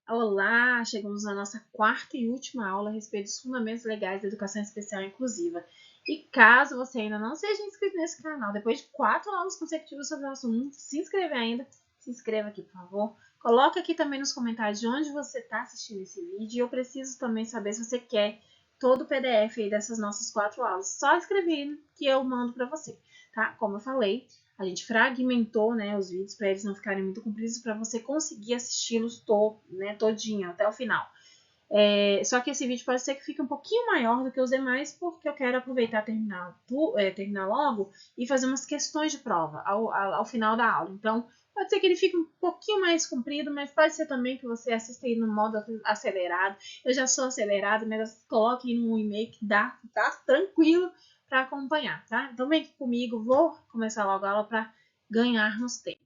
Olá, chegamos na nossa quarta e última aula a respeito dos fundamentos legais da educação especial inclusiva. E caso você ainda não seja inscrito nesse canal, depois de 4 aulas consecutivas sobre o assunto, se inscreve ainda, se inscreva aqui, por favor. Coloca aqui também nos comentários de onde você está assistindo esse vídeo. E eu preciso também saber se você quer todo o PDF aí dessas nossas 4 aulas. Só escrevendo que eu mando para você, tá? Como eu falei, a gente fragmentou, né, os vídeos para eles não ficarem muito compridos, para você conseguir assisti-los todinho, até o final. Só que esse vídeo pode ser que fique um pouquinho maior do que os demais, porque eu quero aproveitar terminar logo e fazer umas questões de prova ao final da aula. Então, pode ser que ele fique um pouquinho mais comprido, mas pode ser também que você assista aí no modo acelerado. Eu já sou acelerado, mas coloque aí no e-mail que dá, tá tranquilo para acompanhar, tá? Então vem aqui comigo, vou começar logo a aula para ganharmos tempo.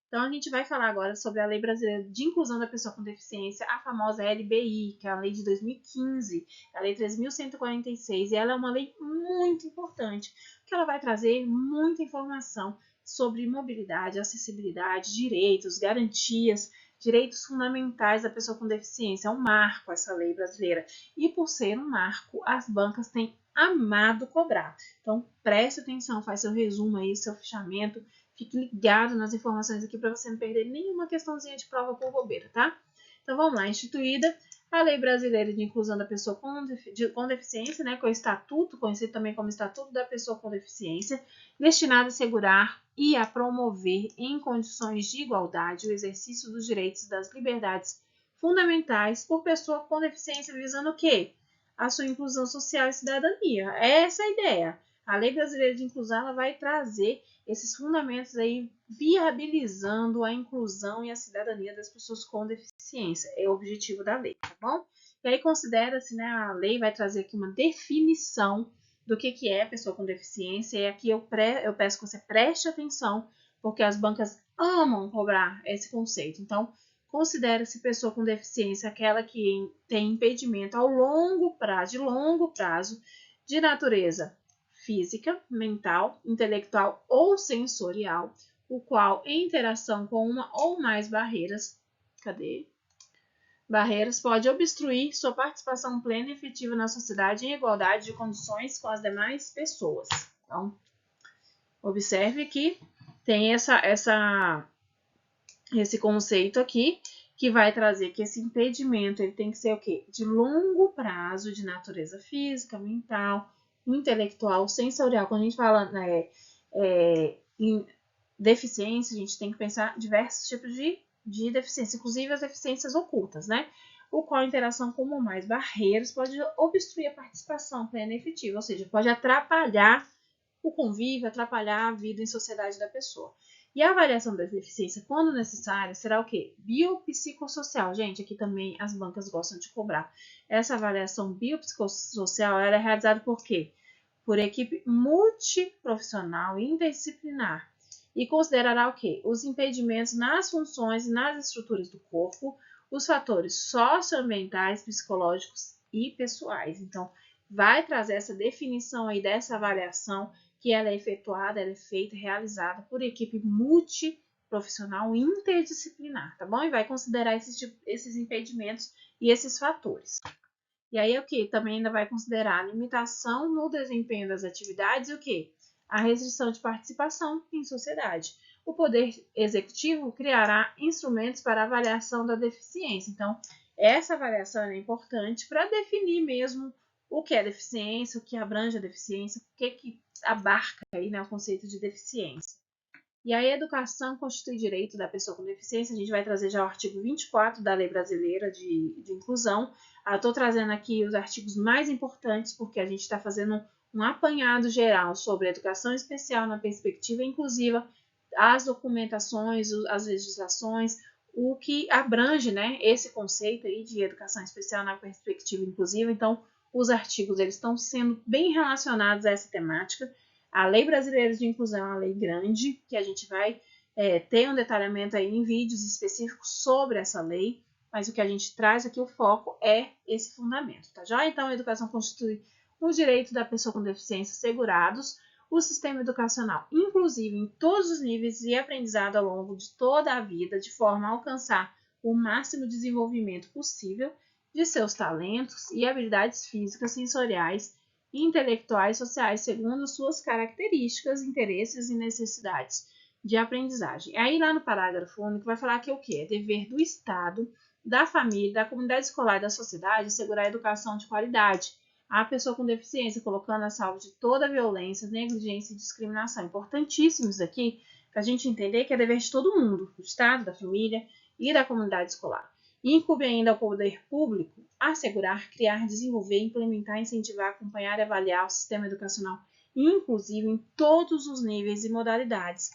Então a gente vai falar agora sobre a Lei Brasileira de Inclusão da Pessoa com Deficiência, a famosa LBI, que é a lei de 2015, a lei 3.146, e ela é uma lei muito importante, porque ela vai trazer muita informação sobre mobilidade, acessibilidade, direitos, garantias, direitos fundamentais da pessoa com deficiência. É um marco essa lei brasileira. E por ser um marco, as bancas têm amado cobrar. Então, preste atenção, faz seu resumo aí, seu fichamento, fique ligado nas informações aqui para você não perder nenhuma questãozinha de prova por bobeira, tá? Então, vamos lá. Instituída a Lei Brasileira de Inclusão da Pessoa com Deficiência, né, com o Estatuto, conhecido também como Estatuto da Pessoa com Deficiência, destinado a assegurar e a promover em condições de igualdade o exercício dos direitos e das liberdades fundamentais por pessoa com deficiência, visando o quê? A sua inclusão social e cidadania. Essa é a ideia. A Lei Brasileira de Inclusão ela vai trazer esses fundamentos aí, viabilizando a inclusão e a cidadania das pessoas com deficiência. É o objetivo da lei, tá bom? E aí considera-se, né, a lei vai trazer aqui uma definição do que é pessoa com deficiência, e aqui eu peço que você preste atenção, porque as bancas amam cobrar esse conceito. Então, considera-se pessoa com deficiência aquela que tem impedimento ao longo prazo, de natureza física, mental, intelectual ou sensorial, o qual, em interação com uma ou mais barreiras, pode obstruir sua participação plena e efetiva na sociedade em igualdade de condições com as demais pessoas. Então, observe que tem esse conceito aqui, que vai trazer que esse impedimento ele tem que ser o quê? De longo prazo, de natureza física, mental, intelectual, sensorial. Quando a gente fala em deficiência, a gente tem que pensar diversos tipos de deficiência, inclusive as deficiências ocultas, né? O qual a interação com uma ou mais barreiras pode obstruir a participação plena e efetiva, ou seja, pode atrapalhar o convívio, atrapalhar a vida em sociedade da pessoa. E a avaliação da deficiência, quando necessária, será o quê? Biopsicossocial. Gente, aqui também as bancas gostam de cobrar. Essa avaliação biopsicossocial ela é realizada por quê? Por equipe multiprofissional e interdisciplinar. E considerará o quê? Os impedimentos nas funções e nas estruturas do corpo, os fatores socioambientais, psicológicos e pessoais. Então, vai trazer essa definição aí dessa avaliação, que ela é efetuada, ela é feita, realizada por equipe multiprofissional interdisciplinar, tá bom? E vai considerar esses impedimentos e esses fatores. E aí o que? Também ainda vai considerar a limitação no desempenho das atividades e o que? A restrição de participação em sociedade. O Poder Executivo criará instrumentos para avaliação da deficiência. Então, essa avaliação é importante para definir mesmo o que é deficiência, o que abrange a deficiência, o que abarca aí, né, o conceito de deficiência. E aí, a educação constitui direito da pessoa com deficiência. A gente vai trazer já o artigo 24 da Lei Brasileira de Inclusão. Estou trazendo aqui os artigos mais importantes, porque a gente está fazendo um apanhado geral sobre a educação especial na perspectiva inclusiva, as documentações, as legislações, o que abrange, né, esse conceito aí de educação especial na perspectiva inclusiva. Então, os artigos eles estão sendo bem relacionados a essa temática. A Lei Brasileira de Inclusão é uma lei grande, que a gente vai ter um detalhamento aí em vídeos específicos sobre essa lei, mas o que a gente traz aqui, o foco é esse fundamento, tá já? Então, a educação constitui o direito da pessoa com deficiência assegurados, o sistema educacional inclusivo em todos os níveis e aprendizado ao longo de toda a vida, de forma a alcançar o máximo desenvolvimento possível de seus talentos e habilidades físicas, sensoriais, intelectuais e sociais, segundo suas características, interesses e necessidades de aprendizagem. Aí lá no parágrafo único vai falar que o que? É dever do Estado, da família, da comunidade escolar e da sociedade assegurar a educação de qualidade à pessoa com deficiência, colocando a salvo de toda violência, negligência e discriminação. Importantíssimo isso aqui, para a gente entender que é dever de todo mundo, do Estado, da família e da comunidade escolar. E incumbe ainda ao poder público assegurar, criar, desenvolver, implementar, incentivar, acompanhar e avaliar o sistema educacional inclusivo em todos os níveis e modalidades,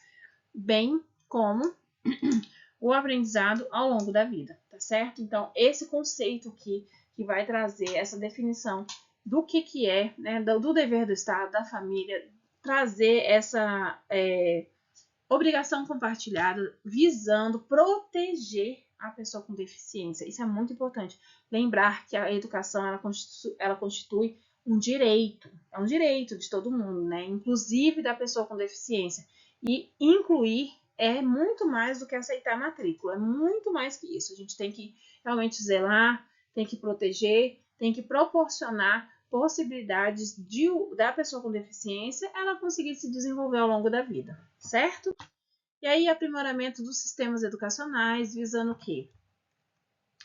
bem como o aprendizado ao longo da vida, tá certo? Então, esse conceito aqui que vai trazer essa definição do que é, né, do dever do Estado, da família, trazer essa obrigação compartilhada visando proteger a pessoa com deficiência. Isso é muito importante. Lembrar que a educação ela constitui um direito, é um direito de todo mundo, né? Inclusive da pessoa com deficiência. E incluir é muito mais do que aceitar a matrícula, é muito mais que isso. A gente tem que realmente zelar, tem que proteger, tem que proporcionar possibilidades da pessoa com deficiência ela conseguir se desenvolver ao longo da vida, certo? E aí, aprimoramento dos sistemas educacionais, visando o quê?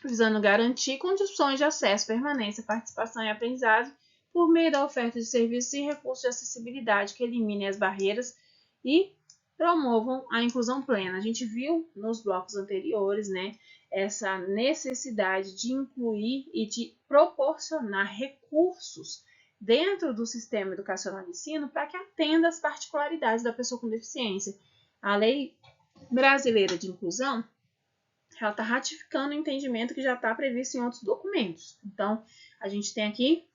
Visando garantir condições de acesso, permanência, participação e aprendizagem por meio da oferta de serviços e recursos de acessibilidade que eliminem as barreiras e promovam a inclusão plena. A gente viu nos blocos anteriores, né, essa necessidade de incluir e de proporcionar recursos dentro do sistema educacional de ensino para que atenda às particularidades da pessoa com deficiência. A Lei Brasileira de Inclusão, ela está ratificando o entendimento que já está previsto em outros documentos. Então, a gente tem aqui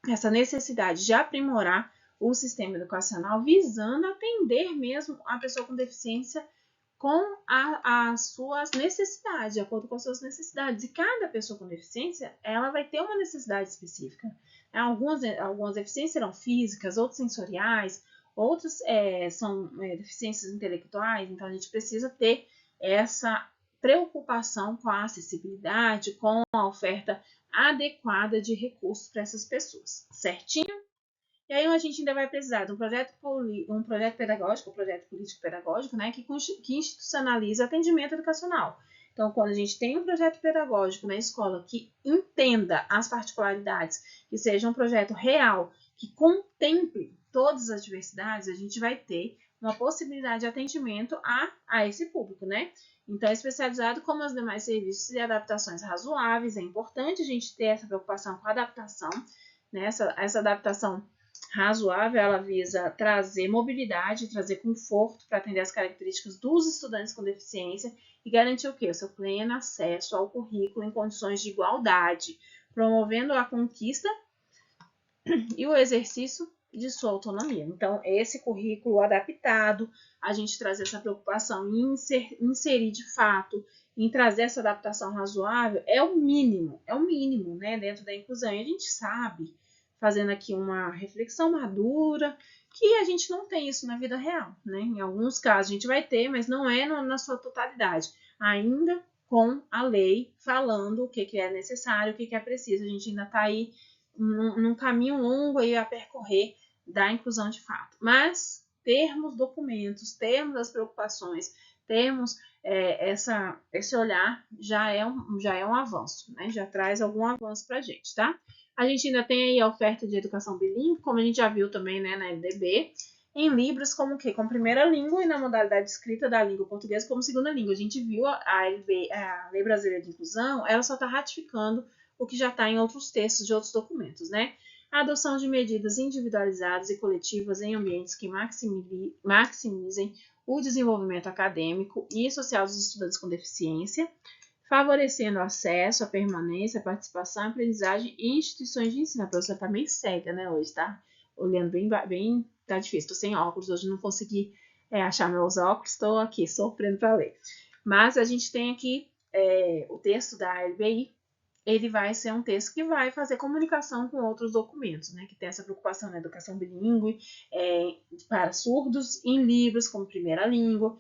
essa necessidade de aprimorar o sistema educacional visando atender mesmo a pessoa com deficiência com as suas necessidades, de acordo com as suas necessidades. E cada pessoa com deficiência, ela vai ter uma necessidade específica. Algumas deficiências serão físicas, outras sensoriais, outras são deficiências intelectuais. Então, a gente precisa ter essa preocupação com a acessibilidade, com a oferta adequada de recursos para essas pessoas, certinho? E aí a gente ainda vai precisar de um projeto pedagógico, um projeto político-pedagógico, né, que institucionaliza atendimento educacional. Então, quando a gente tem um projeto pedagógico na escola que entenda as particularidades, que seja um projeto real, que contemple todas as diversidades, a gente vai ter uma possibilidade de atendimento a esse público, né? Então, especializado como os demais serviços e adaptações razoáveis, é importante a gente ter essa preocupação com a adaptação, né? Essa adaptação razoável, ela visa trazer mobilidade, trazer conforto para atender as características dos estudantes com deficiência e garantir o quê? O seu pleno acesso ao currículo em condições de igualdade, promovendo a conquista e o exercício de sua autonomia. Então, esse currículo adaptado, a gente trazer essa preocupação em inserir de fato, em trazer essa adaptação razoável, é o mínimo, né, dentro da inclusão. E a gente sabe, fazendo aqui uma reflexão madura, que a gente não tem isso na vida real, né? Em alguns casos a gente vai ter, mas não é na sua totalidade. Ainda com a lei falando o que é necessário, o que é preciso. A gente ainda está aí num caminho longo aí a percorrer da inclusão de fato. Mas termos documentos, termos as preocupações, termos esse olhar já é um avanço, né? Já traz algum avanço para a gente, tá? A gente ainda tem aí a oferta de educação bilíngue, como a gente já viu também, né, na LDB, em Libras como primeira língua e na modalidade escrita da língua portuguesa como segunda língua. A gente viu a Lei Brasileira de Inclusão, ela só está ratificando o que já está em outros textos de outros documentos, né? A adoção de medidas individualizadas e coletivas em ambientes que maximizem o desenvolvimento acadêmico e social dos estudantes com deficiência, favorecendo o acesso, a permanência, a participação, a aprendizagem em instituições de ensino. A professora está meio cega, né, hoje, tá? Olhando bem, tá difícil, tô sem óculos, hoje não consegui achar meus óculos, estou aqui sofrendo para ler. Mas a gente tem aqui o texto da LBI, ele vai ser um texto que vai fazer comunicação com outros documentos, né, que tem essa preocupação na educação bilíngue, para surdos em Libras como primeira língua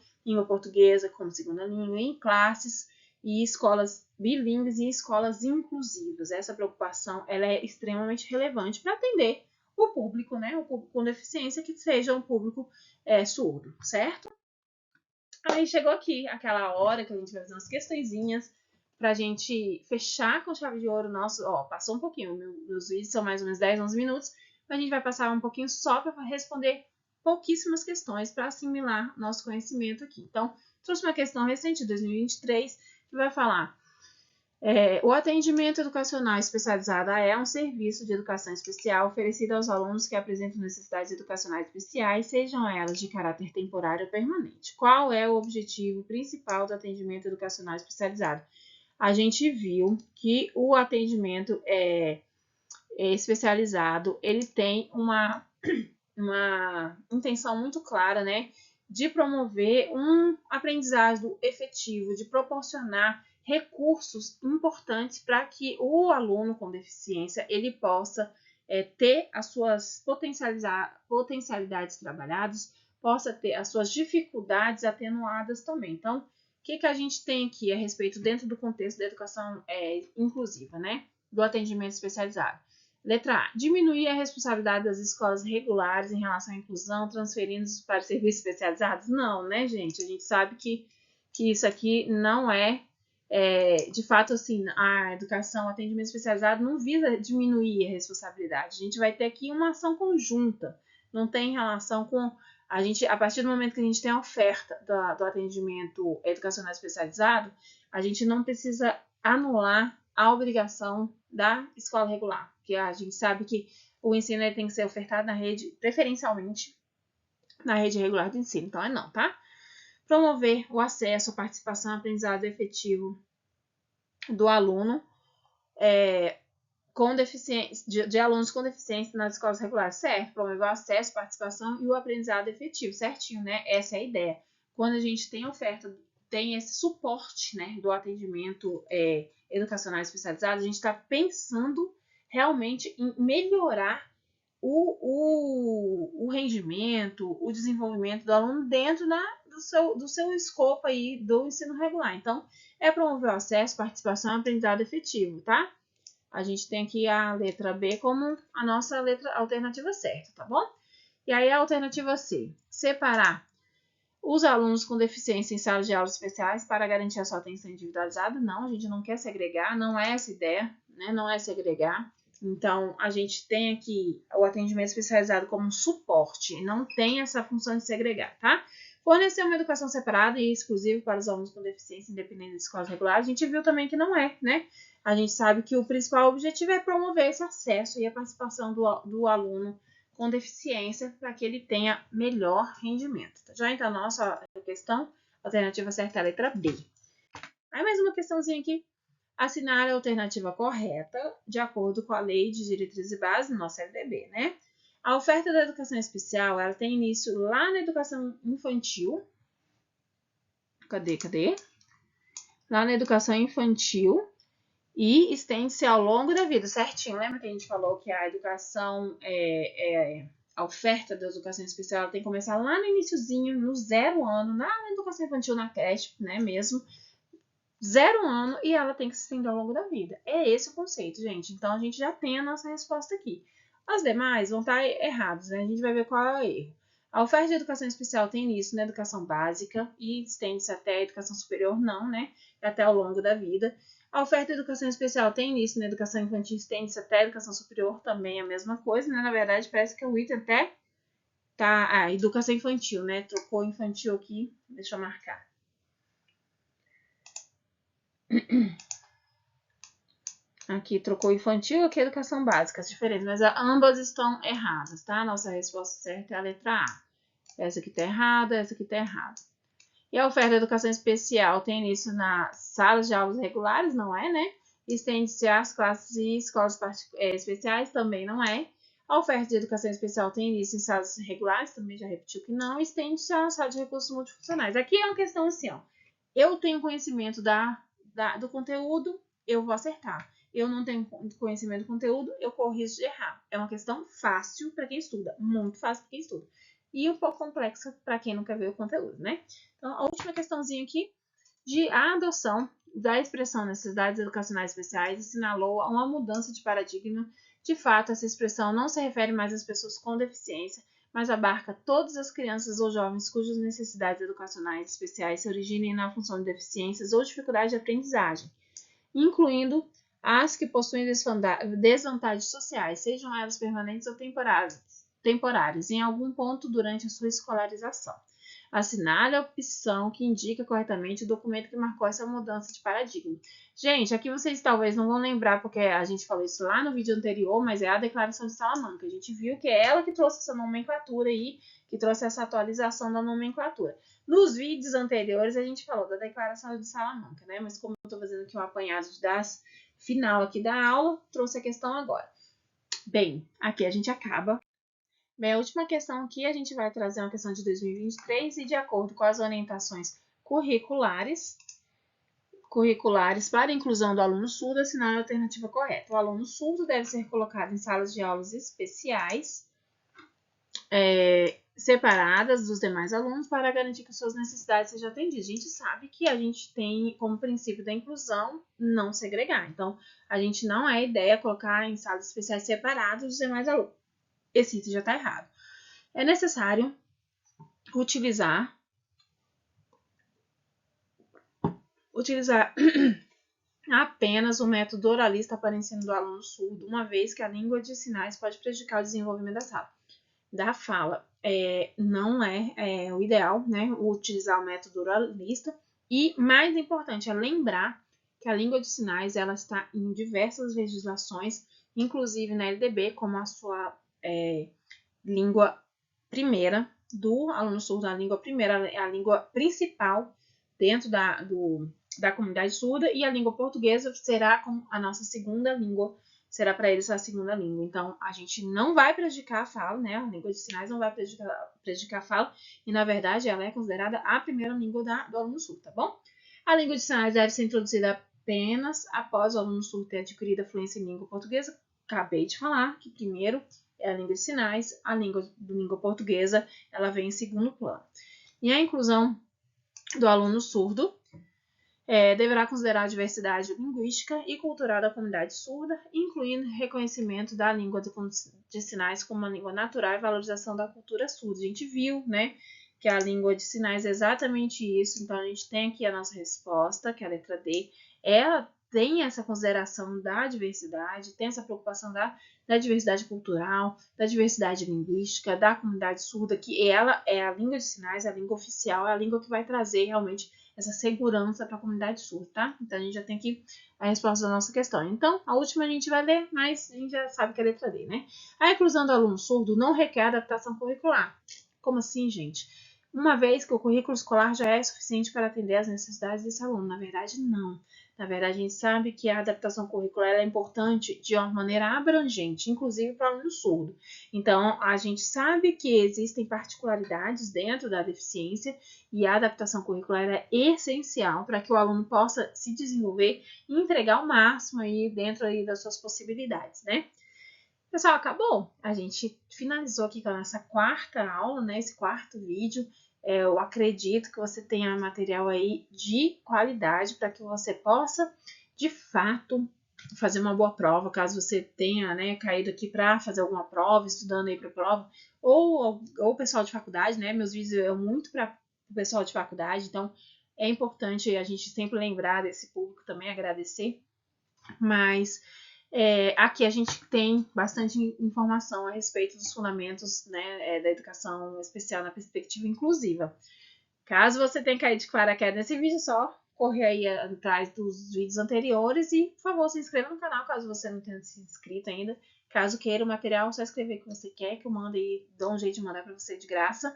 portuguesa como segunda língua, em classes e escolas bilíngues e escolas inclusivas. Essa preocupação ela é extremamente relevante para atender o público, né? O público com deficiência que seja um público surdo, certo? Aí chegou aqui aquela hora que a gente vai fazer umas questõezinhas para a gente fechar com chave de ouro nosso. Ó, passou um pouquinho, meus vídeos são mais ou menos 10, 11 minutos, mas a gente vai passar um pouquinho só para responder pouquíssimas questões para assimilar nosso conhecimento aqui. Então, trouxe uma questão recente de 2023 que vai falar: o atendimento educacional especializado é um serviço de educação especial oferecido aos alunos que apresentam necessidades educacionais especiais, sejam elas de caráter temporário ou permanente. Qual é o objetivo principal do atendimento educacional especializado? A gente viu que o atendimento especializado ele tem uma intenção muito clara, né, de promover um aprendizado efetivo, de proporcionar recursos importantes para que o aluno com deficiência ele possa ter as suas potencialidades trabalhadas, possa ter as suas dificuldades atenuadas também. Então, o que a gente tem aqui a respeito dentro do contexto da educação inclusiva, né, do atendimento especializado? Letra A. Diminuir a responsabilidade das escolas regulares em relação à inclusão, transferindo-os para serviços especializados? Não, né, gente? A gente sabe que isso aqui não de fato, assim, a educação, o atendimento especializado não visa diminuir a responsabilidade. A gente vai ter aqui uma ação conjunta. Não tem relação com a partir do momento que a gente tem a oferta do atendimento educacional especializado, a gente não precisa anular a obrigação da escola regular, porque a gente sabe que o ensino tem que ser ofertado na rede, preferencialmente na rede regular de ensino. Então, não, tá? Promover o acesso, a participação e aprendizado efetivo do aluno com deficiência, de alunos com deficiência nas escolas regulares, certo? Promover o acesso, participação e o aprendizado efetivo, certinho, né? Essa é a ideia. Quando a gente tem oferta, tem esse suporte, né, do atendimento educacional especializado, a gente está pensando realmente em melhorar o rendimento, o desenvolvimento do aluno dentro do seu escopo aí do ensino regular. Então, promover o acesso, participação e aprendizado efetivo, tá? A gente tem aqui a letra B como a nossa letra alternativa certa, tá bom? E aí a alternativa C, separar os alunos com deficiência em salas de aulas especiais para garantir a sua atenção individualizada. Não, a gente não quer segregar, não é essa ideia, né? Não é segregar. Então, a gente tem aqui o atendimento especializado como um suporte, não tem essa função de segregar, tá? Fornecer uma educação separada e exclusiva para os alunos com deficiência, independente das escolas regulares, a gente viu também que não é, né? A gente sabe que o principal objetivo é promover esse acesso e a participação do aluno com deficiência para que ele tenha melhor rendimento. Já então, nossa questão, alternativa certa é a letra B. Aí mais uma questãozinha aqui. Assinar a alternativa correta, de acordo com a Lei de Diretrizes e Bases, nossa LDB, né? A oferta da educação especial, ela tem início lá na educação infantil. Cadê? Lá na educação infantil e estende-se ao longo da vida, certinho. Lembra que a gente falou que a educação, a oferta da educação especial tem que começar lá no iniciozinho, no 0 ano, na educação infantil, na creche, né, mesmo. 0 ano e ela tem que se estender ao longo da vida. É esse o conceito, gente. Então, a gente já tem a nossa resposta aqui. As demais vão estar erradas, né? A gente vai ver qual é o erro. A oferta de educação especial tem início na educação básica e estende-se até a educação superior, não, né? Até ao longo da vida. A oferta de educação especial tem início na educação infantil e estende-se até a educação superior, também é a mesma coisa, né? Na verdade, parece que o item até tá... educação infantil, né? Trocou infantil aqui, deixa eu marcar. Aqui trocou infantil, aqui educação básica, as diferentes, mas ambas estão erradas, tá? Nossa resposta certa é a letra A. Essa aqui tá errada, essa aqui tá errada. E a oferta de educação especial tem início nas salas de aulas regulares, não é, né? Estende-se às classes e escolas especiais, também não é. A oferta de educação especial tem início em salas regulares, também já repetiu que não. Estende-se à sala de recursos multifuncionais. Aqui é uma questão assim, ó. Eu tenho conhecimento do conteúdo, eu vou acertar. Eu não tenho conhecimento do conteúdo, eu corro risco de errar. É uma questão fácil para quem estuda, muito fácil para quem estuda. E um pouco complexa para quem não quer ver o conteúdo, né? Então, a última questãozinha aqui, de a adoção da expressão necessidades educacionais especiais assinalou uma mudança de paradigma. De fato, essa expressão não se refere mais às pessoas com deficiência, mas abarca todas as crianças ou jovens cujas necessidades educacionais especiais se originem na função de deficiências ou dificuldade de aprendizagem, incluindo as que possuem desvantagens sociais, sejam elas permanentes ou temporárias, em algum ponto durante a sua escolarização. Assinale a opção que indica corretamente o documento que marcou essa mudança de paradigma. Gente, aqui vocês talvez não vão lembrar, porque a gente falou isso lá no vídeo anterior, mas é a Declaração de Salamanca. A gente viu que é ela que trouxe essa nomenclatura aí, que trouxe essa atualização da nomenclatura. Nos vídeos anteriores, a gente falou da Declaração de Salamanca, né? Mas como eu estou fazendo aqui um apanhado das final aqui da aula, trouxe a questão agora. Bem, aqui a gente acaba. Bem, a última questão aqui, a gente vai trazer uma questão de 2023 e de acordo com as orientações curriculares para a inclusão do aluno surdo, assinale a alternativa correta. O aluno surdo deve ser colocado em salas de aulas especiais, separadas dos demais alunos para garantir que suas necessidades sejam atendidas. A gente sabe que a gente tem como princípio da inclusão não segregar. Então, a gente não é ideia colocar em salas especiais separadas dos demais alunos. Esse item já está errado. É necessário utilizar apenas o método oralista para ensino do aluno surdo, uma vez que a língua de sinais pode prejudicar o desenvolvimento da fala. Não é o ideal, né, utilizar o método oralista. E, mais importante, é lembrar que a língua de sinais ela está em diversas legislações, inclusive na LDB, como a sua língua primeira do aluno surdo, a língua primeira é a língua principal dentro da comunidade surda, e a língua portuguesa será como a nossa segunda língua, será para eles a segunda língua. Então, a gente não vai prejudicar a fala, né? A língua de sinais não vai prejudicar a fala, e na verdade ela é considerada a primeira língua do aluno surdo, tá bom? A língua de sinais deve ser introduzida apenas após o aluno surdo ter adquirido a fluência em língua portuguesa. Acabei de falar que primeiro é a língua de sinais, a língua portuguesa, ela vem em segundo plano. E a inclusão do aluno surdo deverá considerar a diversidade linguística e cultural da comunidade surda, incluindo reconhecimento da língua de sinais como uma língua natural e valorização da cultura surda. A gente viu, né, que a língua de sinais é exatamente isso, então a gente tem aqui a nossa resposta, que é a letra D. Ela tem essa consideração da diversidade, tem essa preocupação da diversidade cultural, da diversidade linguística, da comunidade surda, que ela é a língua de sinais, a língua oficial, é a língua que vai trazer realmente essa segurança para a comunidade surda, tá? Então, a gente já tem aqui a resposta da nossa questão. Então, a última a gente vai ler, mas a gente já sabe que é a letra D, né? A inclusão do aluno surdo não requer adaptação curricular. Como assim, gente? Uma vez que o currículo escolar já é suficiente para atender às necessidades desse aluno. Na verdade, não. Na verdade, a gente sabe que a adaptação curricular é importante de uma maneira abrangente, inclusive para o aluno surdo. Então, a gente sabe que existem particularidades dentro da deficiência e a adaptação curricular é essencial para que o aluno possa se desenvolver e entregar o máximo aí dentro aí das suas possibilidades, né? Pessoal, acabou. A gente finalizou aqui com a nossa quarta aula, né? Esse quarto vídeo. Eu acredito que você tenha material aí de qualidade para que você possa, de fato, fazer uma boa prova, caso você tenha, né, caído aqui para fazer alguma prova, estudando aí para prova, ou pessoal de faculdade, né? Meus vídeos é muito para o pessoal de faculdade, então é importante a gente sempre lembrar desse público também, agradecer, mas aqui a gente tem bastante informação a respeito dos fundamentos, né, da educação especial na perspectiva inclusiva. Caso você tenha caído de paraquedas nesse vídeo, só correr aí atrás dos vídeos anteriores e, por favor, se inscreva no canal caso você não tenha se inscrito ainda. Caso queira o material, é só escrever o que você quer, que eu mando e dou um jeito de mandar para você de graça.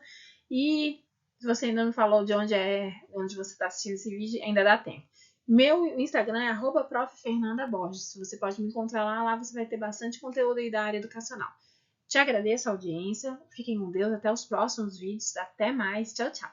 E se você ainda não falou de onde você está assistindo esse vídeo, ainda dá tempo. Meu Instagram é @prof.fernanda.borges. Você pode me encontrar lá você vai ter bastante conteúdo aí da área educacional. Te agradeço a audiência, fiquem com Deus, até os próximos vídeos, até mais, tchau, tchau.